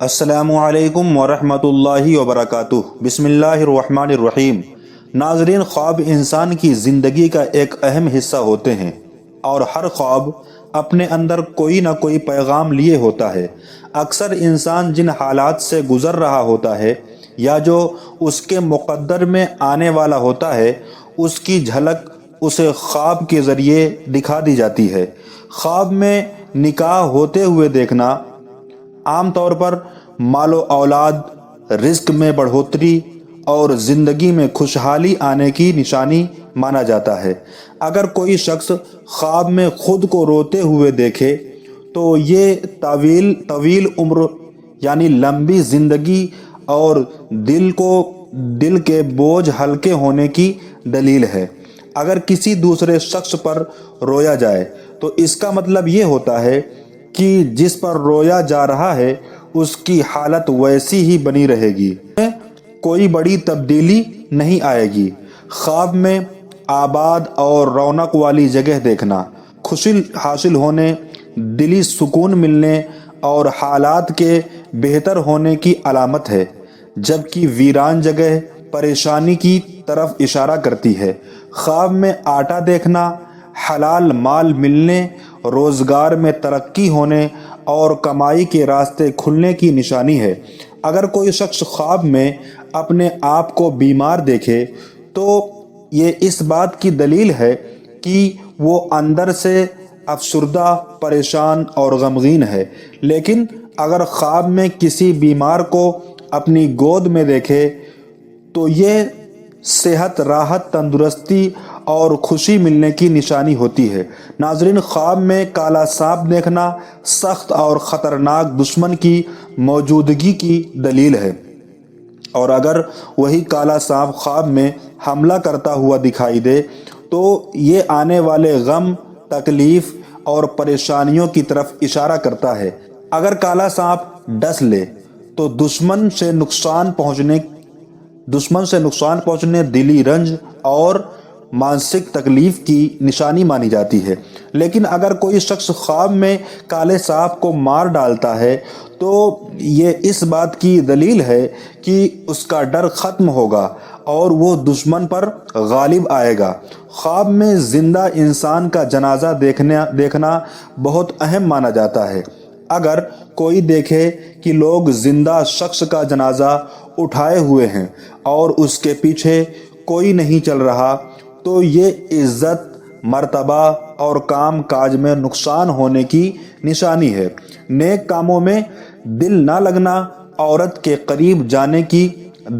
السلام علیکم ورحمۃ اللہ وبرکاتہ۔ بسم اللہ الرحمن الرحیم۔ ناظرین، خواب انسان کی زندگی کا ایک اہم حصہ ہوتے ہیں اور ہر خواب اپنے اندر کوئی نہ کوئی پیغام لیے ہوتا ہے۔ اکثر انسان جن حالات سے گزر رہا ہوتا ہے یا جو اس کے مقدر میں آنے والا ہوتا ہے، اس کی جھلک اسے خواب کے ذریعے دکھا دی جاتی ہے۔ خواب میں نکاح ہوتے ہوئے دیکھنا عام طور پر مال و اولاد، رزق میں بڑھوتری اور زندگی میں خوشحالی آنے کی نشانی مانا جاتا ہے۔ اگر کوئی شخص خواب میں خود کو روتے ہوئے دیکھے تو یہ طویل عمر یعنی لمبی زندگی اور دل کے بوجھ ہلکے ہونے کی دلیل ہے۔ اگر کسی دوسرے شخص پر رویا جائے تو اس کا مطلب یہ ہوتا ہے کہ جس پر رویا جا رہا ہے اس کی حالت ویسی ہی بنی رہے گی، کوئی بڑی تبدیلی نہیں آئے گی۔ خواب میں آباد اور رونق والی جگہ دیکھنا خوشی حاصل ہونے، دلی سکون ملنے اور حالات کے بہتر ہونے کی علامت ہے، جبکہ ویران جگہ پریشانی کی طرف اشارہ کرتی ہے۔ خواب میں آٹا دیکھنا حلال مال ملنے، روزگار میں ترقی ہونے اور کمائی کے راستے کھلنے کی نشانی ہے۔ اگر کوئی شخص خواب میں اپنے آپ کو بیمار دیکھے تو یہ اس بات کی دلیل ہے کہ وہ اندر سے افسردہ، پریشان اور غمگین ہے۔ لیکن اگر خواب میں کسی بیمار کو اپنی گود میں دیکھے تو یہ صحت، راحت، تندرستی اور خوشی ملنے کی نشانی ہوتی ہے۔ ناظرین، خواب میں کالا سانپ دیکھنا سخت اور خطرناک دشمن کی موجودگی کی دلیل ہے، اور اگر وہی کالا سانپ خواب میں حملہ کرتا ہوا دکھائی دے تو یہ آنے والے غم، تکلیف اور پریشانیوں کی طرف اشارہ کرتا ہے۔ اگر کالا سانپ ڈس لے تو دشمن سے نقصان پہنچنے، دلی رنج اور مانسک تکلیف کی نشانی مانی جاتی ہے۔ لیکن اگر کوئی شخص خواب میں کالے سانپ کو مار ڈالتا ہے تو یہ اس بات کی دلیل ہے کہ اس کا ڈر ختم ہوگا اور وہ دشمن پر غالب آئے گا۔ خواب میں زندہ انسان کا جنازہ دیکھنا بہت اہم مانا جاتا ہے۔ اگر کوئی دیکھے کہ لوگ زندہ شخص کا جنازہ اٹھائے ہوئے ہیں اور اس کے پیچھے کوئی نہیں چل رہا تو یہ عزت، مرتبہ اور کام کاج میں نقصان ہونے کی نشانی ہے۔ نیک کاموں میں دل نہ لگنا عورت کے قریب جانے کی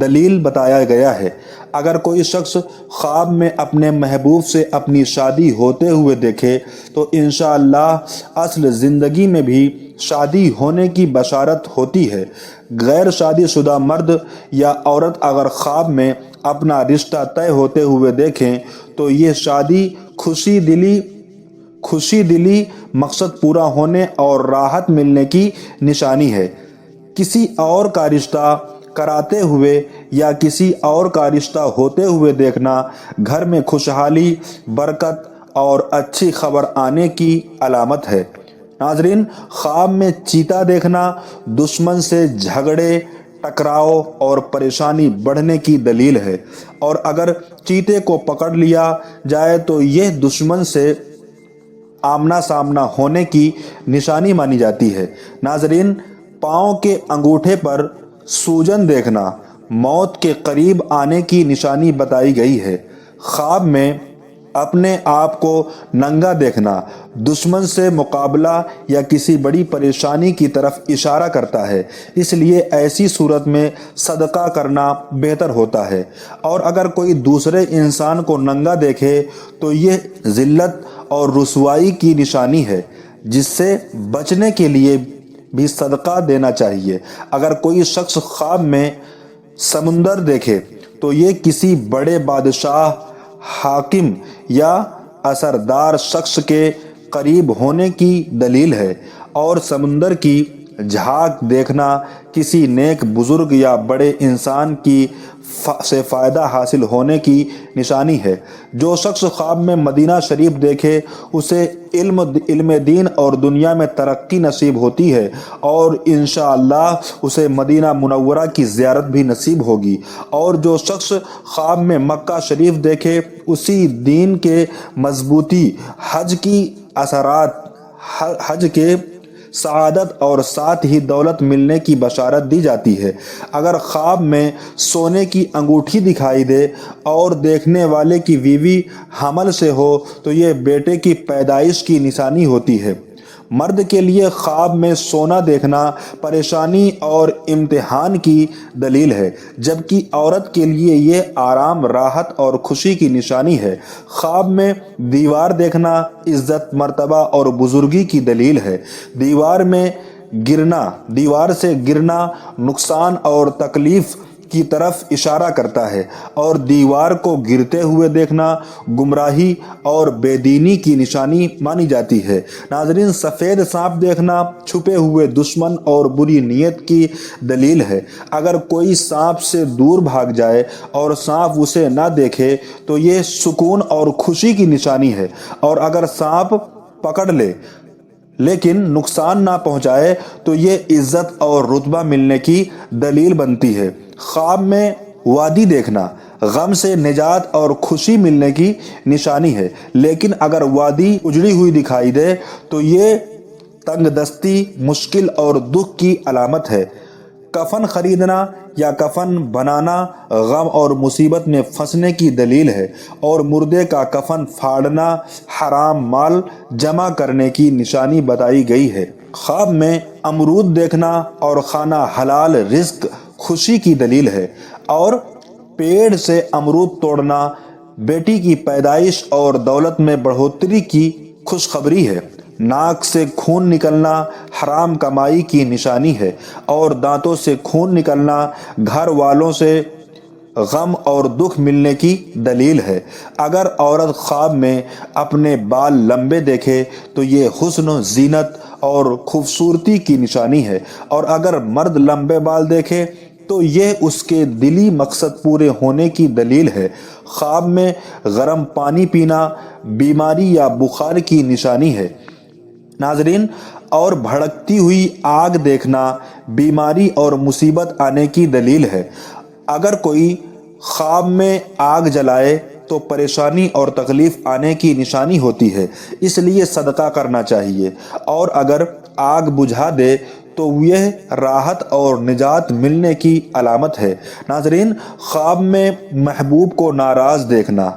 دلیل بتایا گیا ہے۔ اگر کوئی شخص خواب میں اپنے محبوب سے اپنی شادی ہوتے ہوئے دیکھے تو انشاءاللہ اصل زندگی میں بھی شادی ہونے کی بشارت ہوتی ہے۔ غیر شادی شدہ مرد یا عورت اگر خواب میں اپنا رشتہ طے ہوتے ہوئے دیکھیں تو یہ شادی، خوشی دلی مقصد پورا ہونے اور راحت ملنے کی نشانی ہے۔ کسی اور کا رشتہ کراتے ہوئے یا کسی اور کا رشتہ ہوتے ہوئے دیکھنا گھر میں خوشحالی، برکت اور اچھی خبر آنے کی علامت ہے۔ ناظرین، خواب میں چیتا دیکھنا دشمن سے جھگڑے، ٹکراؤ اور پریشانی بڑھنے کی دلیل ہے، اور اگر چیتے کو پکڑ لیا جائے تو یہ دشمن سے آمنا سامنا ہونے کی نشانی مانی جاتی ہے۔ ناظرین، پاؤں کے انگوٹھے پر سوجن دیکھنا موت کے قریب آنے کی نشانی بتائی گئی ہے۔ خواب میں اپنے آپ کو ننگا دیکھنا دشمن سے مقابلہ یا کسی بڑی پریشانی کی طرف اشارہ کرتا ہے، اس لیے ایسی صورت میں صدقہ کرنا بہتر ہوتا ہے۔ اور اگر کوئی دوسرے انسان کو ننگا دیکھے تو یہ ذلت اور رسوائی کی نشانی ہے، جس سے بچنے کے لیے بھی صدقہ دینا چاہیے۔ اگر کوئی شخص خواب میں سمندر دیکھے تو یہ کسی بڑے بادشاہ، حاکم یا اثردار شخص کے قریب ہونے کی دلیل ہے، اور سمندر کی جھانک دیکھنا کسی نیک بزرگ یا بڑے انسان کی سے فائدہ حاصل ہونے کی نشانی ہے۔ جو شخص خواب میں مدینہ شریف دیکھے اسے علم دین اور دنیا میں ترقی نصیب ہوتی ہے، اور انشاءاللہ اسے مدینہ منورہ کی زیارت بھی نصیب ہوگی۔ اور جو شخص خواب میں مکہ شریف دیکھے اسی دین کے مضبوطی، حج کی اثرات، حج کے سعادت اور ساتھ ہی دولت ملنے کی بشارت دی جاتی ہے۔ اگر خواب میں سونے کی انگوٹھی دکھائی دے اور دیکھنے والے کی بیوی حمل سے ہو تو یہ بیٹے کی پیدائش کی نشانی ہوتی ہے۔ مرد کے لیے خواب میں سونا دیکھنا پریشانی اور امتحان کی دلیل ہے، جبکہ عورت کے لیے یہ آرام، راحت اور خوشی کی نشانی ہے۔ خواب میں دیوار دیکھنا عزت، مرتبہ اور بزرگی کی دلیل ہے۔ دیوار سے گرنا نقصان اور تکلیف کی طرف اشارہ کرتا ہے، اور دیوار کو گرتے ہوئے دیکھنا گمراہی اور بے دینی کی نشانی مانی جاتی ہے۔ ناظرین، سفید سانپ دیکھنا چھپے ہوئے دشمن اور بری نیت کی دلیل ہے۔ اگر کوئی سانپ سے دور بھاگ جائے اور سانپ اسے نہ دیکھے تو یہ سکون اور خوشی کی نشانی ہے، اور اگر سانپ پکڑ لے لیکن نقصان نہ پہنچائے تو یہ عزت اور رتبہ ملنے کی دلیل بنتی ہے۔ خواب میں وادی دیکھنا غم سے نجات اور خوشی ملنے کی نشانی ہے، لیکن اگر وادی اجڑی ہوئی دکھائی دے تو یہ تنگ دستی، مشکل اور دکھ کی علامت ہے۔ کفن خریدنا یا کفن بنانا غم اور مصیبت میں پھنسنے کی دلیل ہے، اور مردے کا کفن پھاڑنا حرام مال جمع کرنے کی نشانی بتائی گئی ہے۔ خواب میں امرود دیکھنا اور کھانا حلال رزق، خوشی کی دلیل ہے، اور پیڑ سے امرود توڑنا بیٹی کی پیدائش اور دولت میں بڑھوتری کی خوشخبری ہے۔ ناک سے خون نکلنا حرام کمائی کی نشانی ہے، اور دانتوں سے خون نکلنا گھر والوں سے غم اور دکھ ملنے کی دلیل ہے۔ اگر عورت خواب میں اپنے بال لمبے دیکھے تو یہ حسن، زینت اور خوبصورتی کی نشانی ہے، اور اگر مرد لمبے بال دیکھے تو یہ اس کے دلی مقصد پورے ہونے کی دلیل ہے۔ خواب میں گرم پانی پینا بیماری یا بخار کی نشانی ہے۔ ناظرین، اور بھڑکتی ہوئی آگ دیکھنا بیماری اور مصیبت آنے کی دلیل ہے۔ اگر کوئی خواب میں آگ جلائے تو پریشانی اور تکلیف آنے کی نشانی ہوتی ہے، اس لیے صدقہ کرنا چاہیے، اور اگر آگ بجھا دے تو یہ راحت اور نجات ملنے کی علامت ہے۔ ناظرین، خواب میں محبوب کو ناراض دیکھنا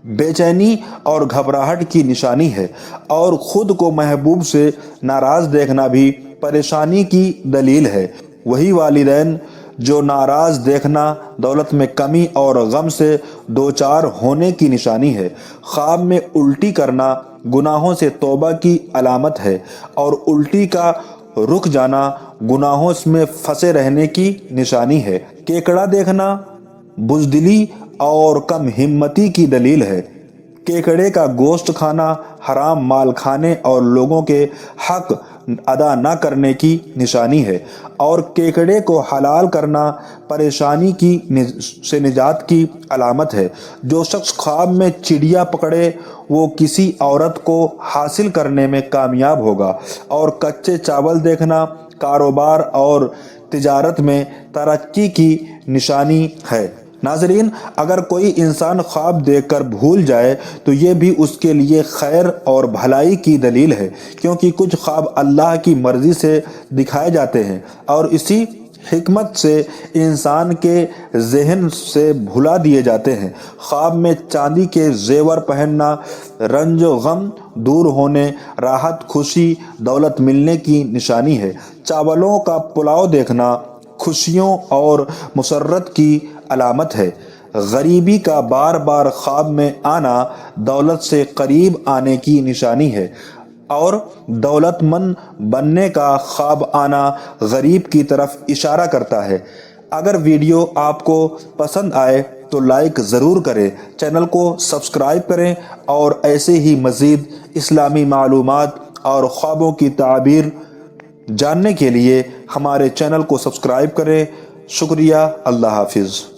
بے چینی اور گھبراہٹ کی نشانی ہے، اور خود کو محبوب سے ناراض دیکھنا بھی پریشانی کی دلیل ہے۔ وہی والدین جو ناراض دیکھنا دولت میں کمی اور غم سے دوچار ہونے کی نشانی ہے۔ خواب میں الٹی کرنا گناہوں سے توبہ کی علامت ہے، اور الٹی کا رک جانا گناہوں میں پھنسے رہنے کی نشانی ہے۔ کیکڑا دیکھنا بزدلی اور کم ہمتی کی دلیل ہے۔ کیکڑے کا گوشت کھانا حرام مال کھانے اور لوگوں کے حق ادا نہ کرنے کی نشانی ہے، اور کیکڑے کو حلال کرنا پریشانی سے نجات کی علامت ہے۔ جو شخص خواب میں چڑیا پکڑے وہ کسی عورت کو حاصل کرنے میں کامیاب ہوگا، اور کچے چاول دیکھنا کاروبار اور تجارت میں ترقی کی نشانی ہے۔ ناظرین، اگر کوئی انسان خواب دیکھ کر بھول جائے تو یہ بھی اس کے لیے خیر اور بھلائی کی دلیل ہے، کیونکہ کچھ خواب اللہ کی مرضی سے دکھائے جاتے ہیں اور اسی حکمت سے انسان کے ذہن سے بھلا دیے جاتے ہیں۔ خواب میں چاندی کے زیور پہننا رنج و غم دور ہونے، راحت، خوشی، دولت ملنے کی نشانی ہے۔ چاولوں کا پلاؤ دیکھنا خوشیوں اور مسرت کی علامت ہے۔ غریبی کا بار بار خواب میں آنا دولت سے قریب آنے کی نشانی ہے، اور دولت مند بننے کا خواب آنا غریب کی طرف اشارہ کرتا ہے۔ اگر ویڈیو آپ کو پسند آئے تو لائک ضرور کریں، چینل کو سبسکرائب کریں، اور ایسے ہی مزید اسلامی معلومات اور خوابوں کی تعبیر جاننے کے لیے ہمارے چینل کو سبسکرائب کریں۔ شکریہ۔ اللہ حافظ۔